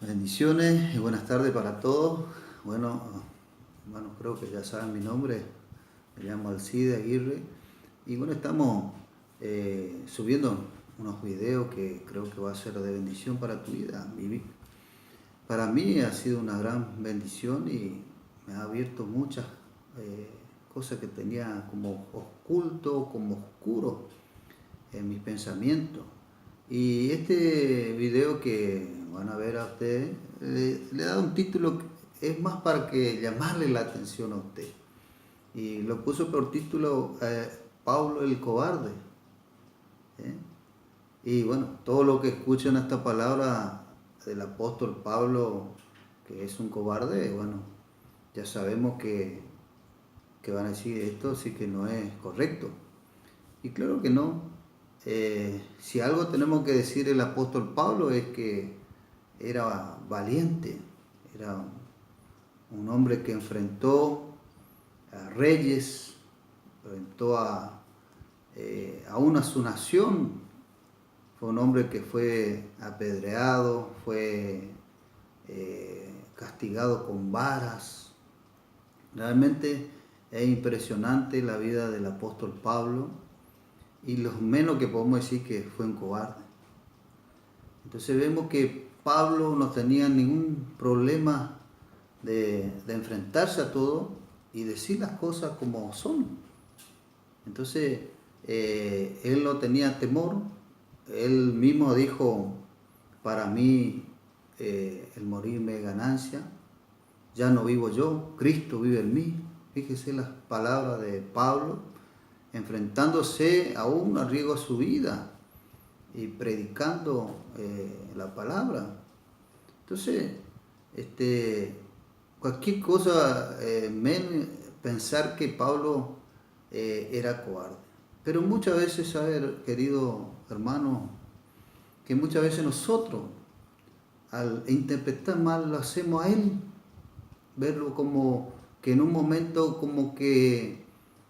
Bendiciones y buenas tardes para todos. Bueno, hermanos, creo que ya saben mi nombre. Me llamo Alcide Aguirre. Y bueno, estamos subiendo unos videos que creo que va a ser de bendición para tu vida. Para mí ha sido una gran bendición y me ha abierto muchas cosas que tenía como oculto, como oscuro en mis pensamientos. Y este video que van a ver a ustedes, le he dado un título que es más para que llamarle la atención a usted. Y lo puso por título Pablo el cobarde. ¿eh? Y bueno, todo lo que escuchan esta palabra del apóstol Pablo, que es un cobarde, bueno, ya sabemos que van a decir esto sí que no es correcto. Y claro que no. Si algo tenemos que decir el apóstol Pablo es que era valiente, era un hombre que enfrentó a reyes, enfrentó aún a su nación. Fue un hombre que fue apedreado, fue castigado con varas. Realmente es impresionante la vida del apóstol Pablo y lo menos que podemos decir que fue un cobarde. Entonces vemos que Pablo no tenía ningún problema de enfrentarse a todo y decir las cosas como son. Entonces él no tenía temor, él mismo dijo, para mí el morirme es ganancia, ya no vivo yo, Cristo vive en mí. Fíjese las palabras de Pablo, enfrentándose aún a riesgo a su vida y predicando la palabra. Entonces, cualquier cosa menos pensar que Pablo era cobarde. Pero muchas veces, saber, querido hermano, que muchas veces nosotros, al interpretar mal, lo hacemos a él, verlo como que en un momento como que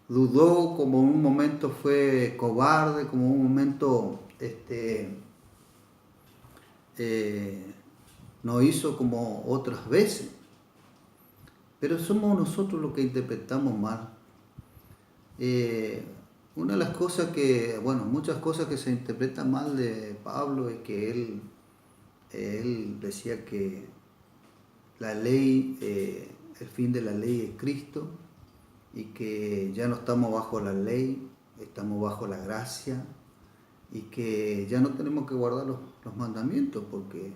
dudó, como en un momento fue cobarde, como en un momento no hizo como otras veces. Pero somos nosotros los que interpretamos mal. Una de las cosas que, bueno, muchas cosas que se interpretan mal de Pablo es que él decía que la ley, el fin de la ley es Cristo y que ya no estamos bajo la ley, estamos bajo la gracia y que ya no tenemos que guardar los mandamientos porque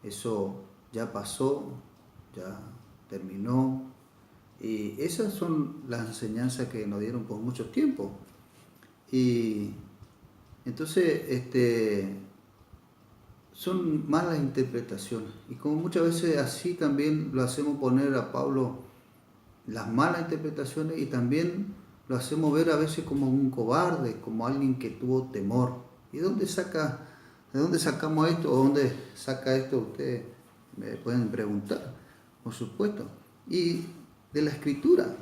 eso ya pasó, ya terminó. Y esas son las enseñanzas que nos dieron por mucho tiempo. Y entonces son malas interpretaciones. Y como muchas veces así también lo hacemos poner a Pablo las malas interpretaciones y también lo hacemos ver a veces como un cobarde, como alguien que tuvo temor. ¿Y de dónde sacamos esto? ¿O dónde saca esto? Ustedes me pueden preguntar, por supuesto. Y de la escritura.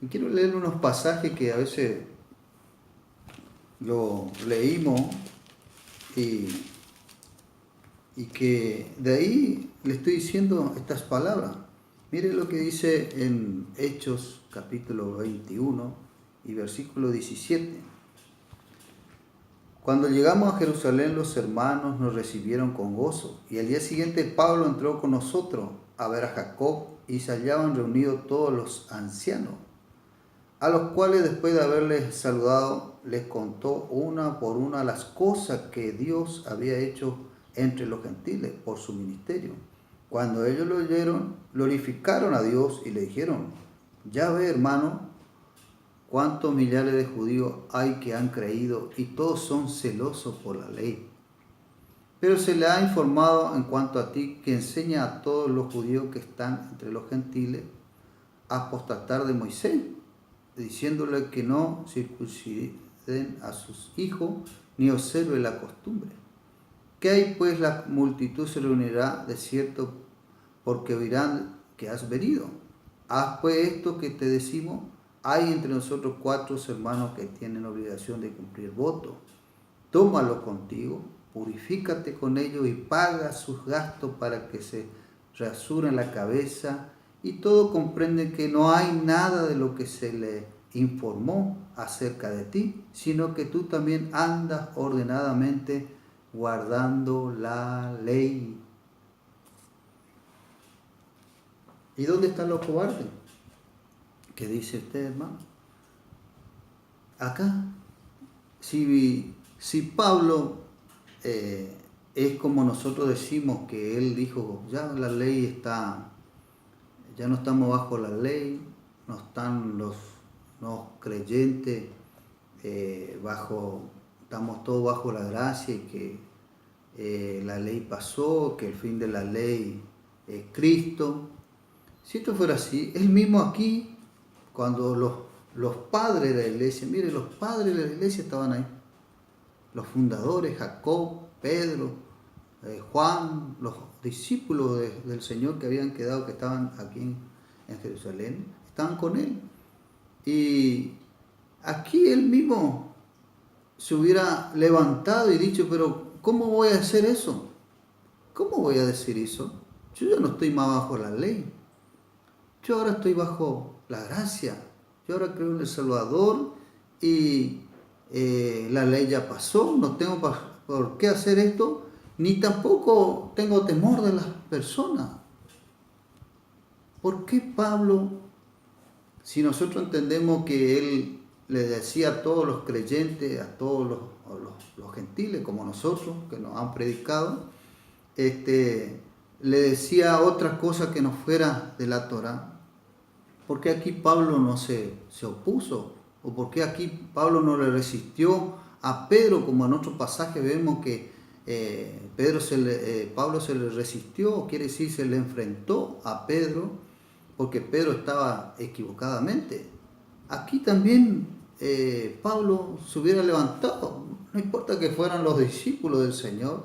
Y quiero leer unos pasajes que a veces lo leímos y, y que de ahí le estoy diciendo estas palabras. Mire lo que dice en Hechos capítulo 21 y versículo 17. Cuando llegamos a Jerusalén, los hermanos nos recibieron con gozo, y al día siguiente Pablo entró con nosotros a ver a Jacob, y se hallaban reunidos todos los ancianos, a los cuales después de haberles saludado, les contó una por una las cosas que Dios había hecho entre los gentiles por su ministerio. Cuando ellos lo oyeron, glorificaron a Dios y le dijeron, ya ve, hermano, cuántos millares de judíos hay que han creído y todos son celosos por la ley. Pero se le ha informado en cuanto a ti que enseña a todos los judíos que están entre los gentiles a apostatar de Moisés, diciéndole que no circunciden a sus hijos ni observen la costumbre. ¿Qué hay pues? La multitud se reunirá de cierto porque oirán que has venido. Haz pues esto que te decimos. Hay entre nosotros 4 hermanos que tienen obligación de cumplir voto. Tómalos contigo purifícate con ellos y paga sus gastos para que se rasuren la cabeza, y todos comprenden que no hay nada de lo que se le informó acerca de ti, sino que tú también andas ordenadamente guardando la ley. ¿Y dónde están los cobardes? ¿Qué dice usted, hermano? Acá, si Pablo es como nosotros decimos que él dijo, ya la ley está, ya no estamos bajo la ley, no están los creyentes estamos todos bajo la gracia, y que la ley pasó, que el fin de la ley es Cristo. Si esto fuera así, él mismo aquí, cuando los padres de la iglesia, mire, los padres de la iglesia estaban ahí, los fundadores, Jacob, Pedro, Juan, los discípulos del Señor que habían quedado, que estaban aquí en Jerusalén, estaban con él. Y aquí él mismo se hubiera levantado y dicho, pero ¿cómo voy a hacer eso? ¿Cómo voy a decir eso? Yo ya no estoy más bajo la ley. Yo ahora estoy bajo la gracia. Yo ahora creo en el Salvador y la ley ya pasó. No tengo por qué hacer esto, ni tampoco tengo temor de las personas. ¿Por qué Pablo, si nosotros entendemos que él le decía a todos los creyentes, a todos los gentiles como nosotros, que nos han predicado, le decía otras cosas que no fuera de la Torá? ¿Por qué aquí Pablo no se opuso? ¿O por qué aquí Pablo no le resistió a Pedro, como en otro pasaje vemos que Pablo se le resistió, quiere decir se le enfrentó a Pedro, porque Pedro estaba equivocadamente? Aquí también Pablo se hubiera levantado, no importa que fueran los discípulos del Señor,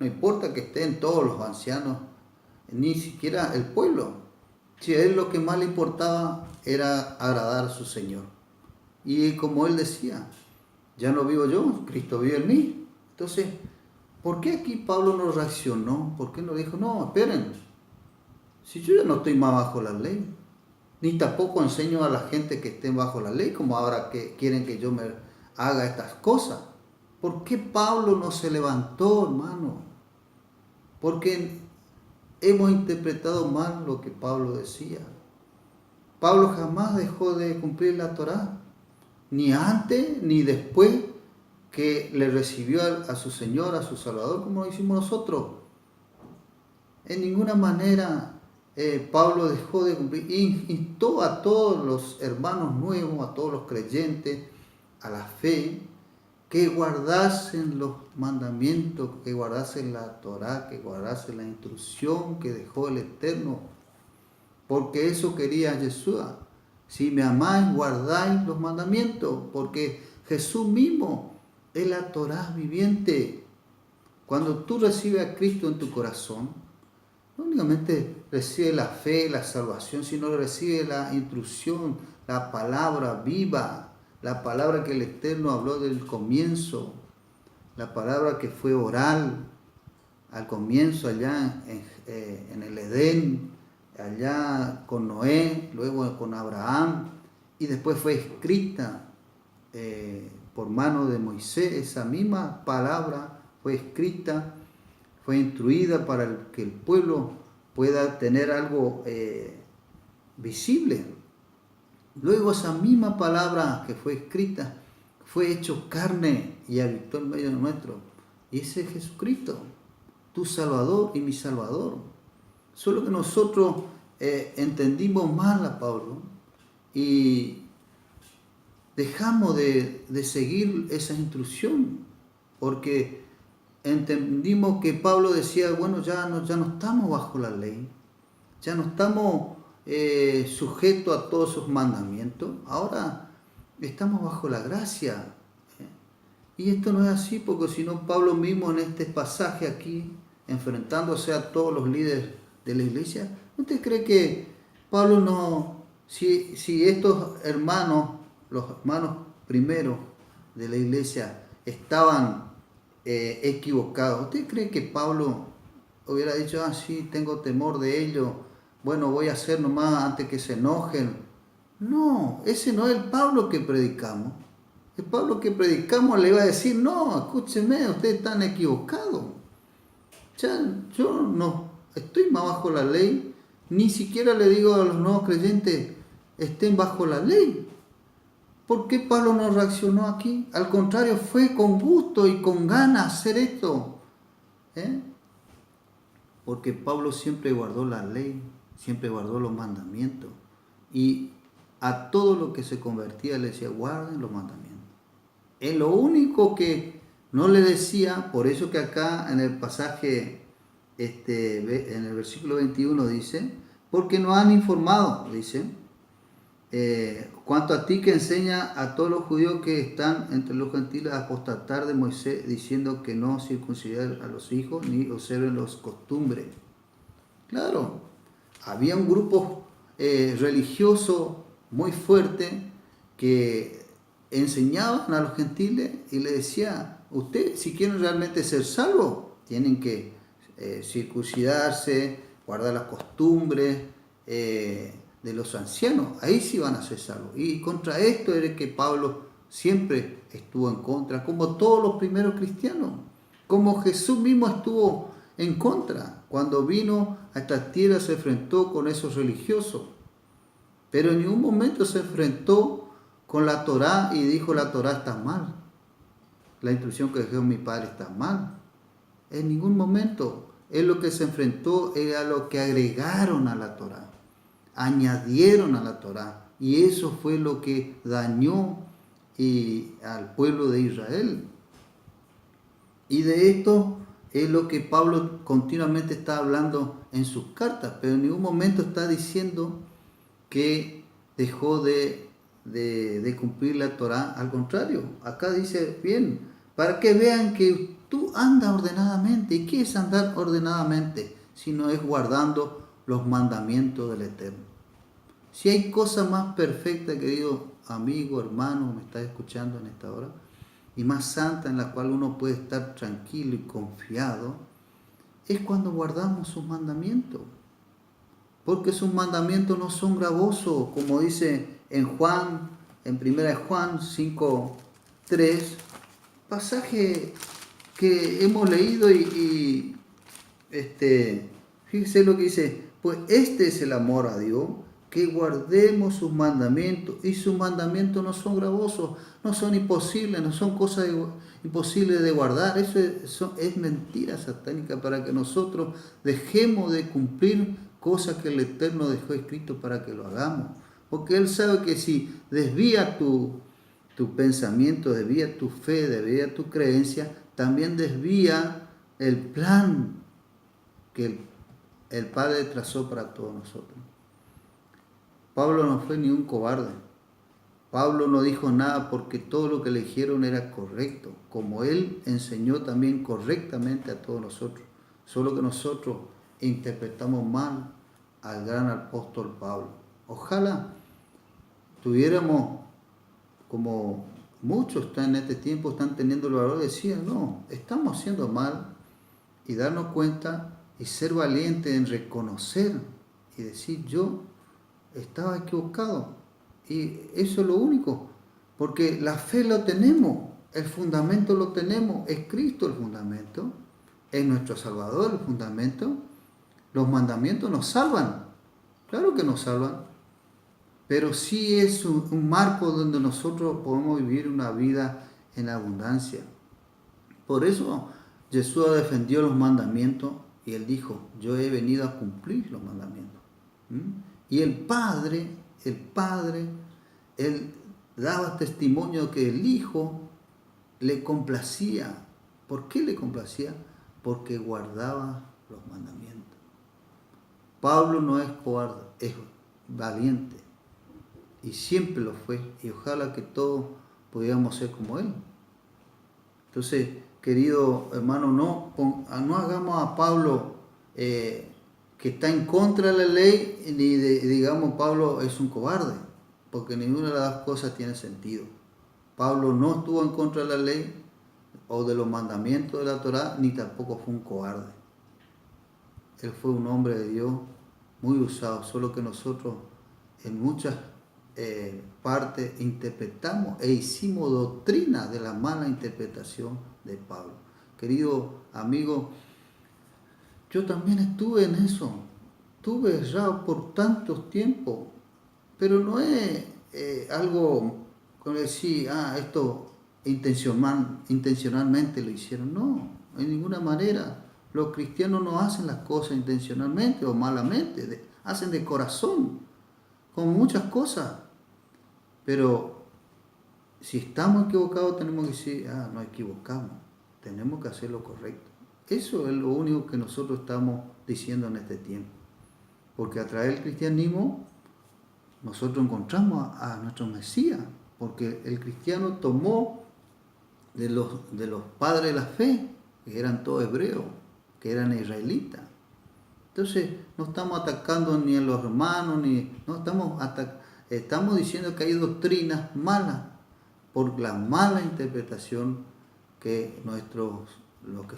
no importa que estén todos los ancianos, ni siquiera el pueblo. Si a él lo que más le importaba era agradar a su Señor. Y como él decía, ya no vivo yo, Cristo vive en mí. Entonces, ¿por qué aquí Pablo no reaccionó? ¿Por qué no dijo, no, esperen, si yo ya no estoy más bajo la ley, ni tampoco enseño a la gente que estén bajo la ley, como ahora que quieren que yo me haga estas cosas? ¿Por qué Pablo no se levantó, hermano? Porque hemos interpretado mal lo que Pablo decía. Pablo jamás dejó de cumplir la Torá, ni antes ni después que le recibió a su Señor, a su Salvador, como lo hicimos nosotros. En ninguna manera Pablo dejó de cumplir. Instó a todos los hermanos nuevos, a todos los creyentes, a la fe, que guardasen los mandamientos, que guardasen la Torá, que guardasen la instrucción que dejó el Eterno, porque eso quería Jesús. Si me amáis, guardáis los mandamientos, porque Jesús mismo es la Torá viviente. Cuando tú recibes a Cristo en tu corazón, no únicamente recibes la fe, la salvación, sino recibes la instrucción, la palabra viva, la palabra que el Eterno habló del comienzo, la palabra que fue oral al comienzo allá en el Edén, allá con Noé, luego con Abraham, y después fue escrita por mano de Moisés. Esa misma palabra fue escrita, fue instruida para que el pueblo pueda tener algo visible. Luego esa misma palabra que fue escrita fue hecho carne y habitó en medio nuestro. Y ese es Jesucristo, tu Salvador y mi Salvador. Solo que nosotros entendimos mal a Pablo y dejamos de seguir esa instrucción, porque entendimos que Pablo decía, bueno, ya no estamos bajo la ley, ya no estamos sujetos a todos sus mandamientos, ahora estamos bajo la gracia. Y esto no es así, porque si no, Pablo mismo en este pasaje aquí, enfrentándose a todos los líderes de la iglesia, ¿no te cree que Pablo no, si estos hermanos, los hermanos primeros de la iglesia, estaban equivocado. ¿Usted cree que Pablo hubiera dicho, sí, tengo temor de ello, bueno, voy a hacer nomás antes que se enojen? No, ese no es el Pablo que predicamos. El Pablo que predicamos le iba a decir, no, escúcheme, ustedes están equivocados. Ya, yo no estoy más bajo la ley, ni siquiera le digo a los nuevos creyentes, estén bajo la ley. ¿Por qué Pablo no reaccionó aquí? Al contrario, fue con gusto y con ganas hacer esto. ¿Eh? Porque Pablo siempre guardó la ley, siempre guardó los mandamientos. Y a todo lo que se convertía le decía, guarden los mandamientos. Es lo único que no le decía, por eso que acá en el pasaje, en el versículo 21 dice, porque no han informado, dice, cuanto a ti que enseña a todos los judíos que están entre los gentiles a apostatar de Moisés, diciendo que no circuncidan a los hijos ni observen las costumbres. Claro, había un grupo religioso muy fuerte que enseñaban a los gentiles y le decía, ustedes si quieren realmente ser salvos, tienen que circuncidarse, guardar las costumbres de los ancianos, ahí sí van a ser salvos. Y contra esto era que Pablo siempre estuvo en contra, como todos los primeros cristianos, como Jesús mismo estuvo en contra. Cuando vino a esta tierra se enfrentó con esos religiosos, pero en ningún momento se enfrentó con la Torá y dijo la Torá está mal, la instrucción que dejó mi padre está mal. En ningún momento. Él lo que se enfrentó era lo que agregaron a la Torá, añadieron a la Torá, y eso fue lo que dañó al pueblo de Israel. Y de esto es lo que Pablo continuamente está hablando en sus cartas, pero en ningún momento está diciendo que dejó de cumplir la Torá. Al contrario, acá dice bien, para que vean que tú andas ordenadamente. ¿Y qué es andar ordenadamente? Si no es guardando los mandamientos del Eterno. Si hay cosa más perfecta, querido amigo, hermano, me estás escuchando en esta hora, y más santa en la cual uno puede estar tranquilo y confiado, es cuando guardamos sus mandamientos. Porque sus mandamientos no son gravosos, como dice en Juan, en 1 Juan 5:3, pasaje que hemos leído y fíjese lo que dice, pues este es el amor a Dios, que guardemos sus mandamientos, y sus mandamientos no son gravosos, no son imposibles, no son cosas imposibles de guardar. Eso es mentira satánica para que nosotros dejemos de cumplir cosas que el Eterno dejó escrito para que lo hagamos. Porque Él sabe que si desvía tu pensamiento, desvía tu fe, desvía tu creencia, también desvía el plan que el Padre trazó para todos nosotros. Pablo no fue ni un cobarde. Pablo no dijo nada porque todo lo que le dijeron era correcto, como él enseñó también correctamente a todos nosotros. Solo que nosotros interpretamos mal al gran apóstol Pablo. Ojalá tuviéramos, como muchos están en este tiempo, están teniendo el valor de decir, no, estamos haciendo mal, y darnos cuenta y ser valientes en reconocer y decir, yo estaba equivocado. Y eso es lo único, porque la fe lo tenemos, el fundamento lo tenemos, es Cristo el fundamento, es nuestro Salvador el fundamento. Los mandamientos nos salvan, claro que nos salvan, pero sí es un marco donde nosotros podemos vivir una vida en abundancia. Por eso Jesús defendió los mandamientos y él dijo, yo he venido a cumplir los mandamientos. Y el Padre, él daba testimonio que el Hijo le complacía. ¿Por qué le complacía? Porque guardaba los mandamientos. Pablo no es cobarde, es valiente. Y siempre lo fue. Y ojalá que todos pudiéramos ser como él. Entonces, querido hermano, no hagamos a Pablo que está en contra de la ley, ni digamos Pablo es un cobarde, porque ninguna de las cosas tiene sentido. Pablo no estuvo en contra de la ley, o de los mandamientos de la Torá, ni tampoco fue un cobarde. Él fue un hombre de Dios muy usado, solo que nosotros en muchas partes interpretamos e hicimos doctrina de la mala interpretación de Pablo. Querido amigo, yo también estuve en eso, estuve errado por tantos tiempos, pero no es algo como decir, esto intencionalmente lo hicieron, no, en ninguna manera. Los cristianos no hacen las cosas intencionalmente o malamente, hacen de corazón, con muchas cosas, pero si estamos equivocados tenemos que decir, nos equivocamos, tenemos que hacer lo correcto. Eso es lo único que nosotros estamos diciendo en este tiempo, porque a través del cristianismo nosotros encontramos a nuestro Mesías, porque el cristiano tomó de los padres de la fe, que eran todos hebreos, que eran israelitas. Entonces no estamos atacando ni a los hermanos, no estamos diciendo que hay doctrinas malas por la mala interpretación que los que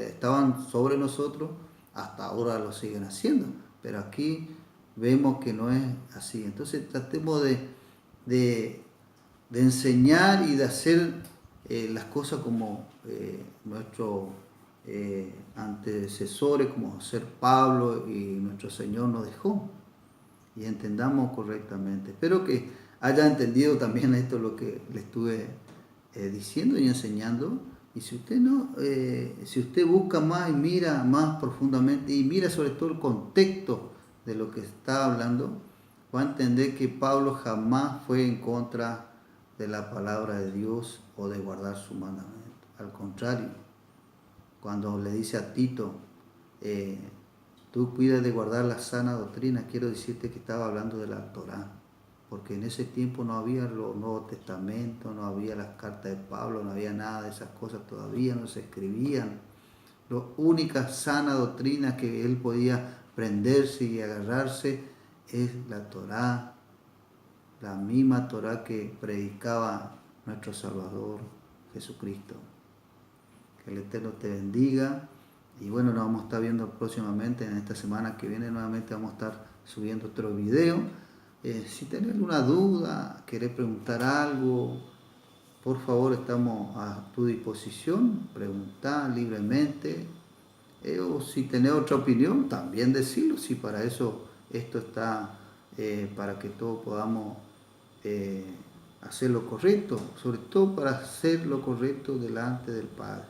estaban sobre nosotros hasta ahora lo siguen haciendo. Pero aquí vemos que no es así. Entonces tratemos de enseñar y de hacer las cosas como nuestros antecesores, como ser Pablo y nuestro Señor nos dejó, y entendamos correctamente. Espero que haya entendido también esto lo que le estuve diciendo y enseñando. Y si usted si usted busca más y mira más profundamente y mira sobre todo el contexto de lo que está hablando, va a entender que Pablo jamás fue en contra de la palabra de Dios o de guardar su mandamiento. Al contrario, cuando le dice a Tito, tú cuidas de guardar la sana doctrina, quiero decirte que estaba hablando de la Torá, porque en ese tiempo no había los Nuevos Testamentos, no había las cartas de Pablo, no había nada de esas cosas todavía, no se escribían. La única sana doctrina que él podía prenderse y agarrarse es la Torá, la misma Torá que predicaba nuestro Salvador Jesucristo. Que el Eterno te bendiga. Y bueno, nos vamos a estar viendo próximamente, en esta semana que viene nuevamente vamos a estar subiendo otro video. Si tenés alguna duda, querés preguntar algo, por favor estamos a tu disposición, preguntar libremente. O si tenés otra opinión, también decirlo, si para eso esto está, para que todos podamos hacer lo correcto, sobre todo para hacer lo correcto delante del Padre,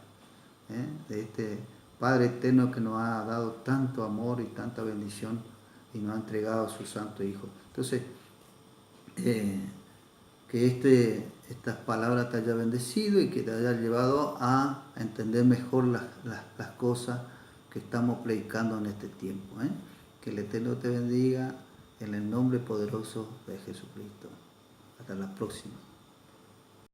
de este Padre eterno que nos ha dado tanto amor y tanta bendición y nos ha entregado a su Santo Hijo. Entonces, que estas palabras te haya bendecido y que te haya llevado a entender mejor las cosas que estamos predicando en este tiempo. Que el Eterno te bendiga en el nombre poderoso de Jesucristo. Hasta la próxima.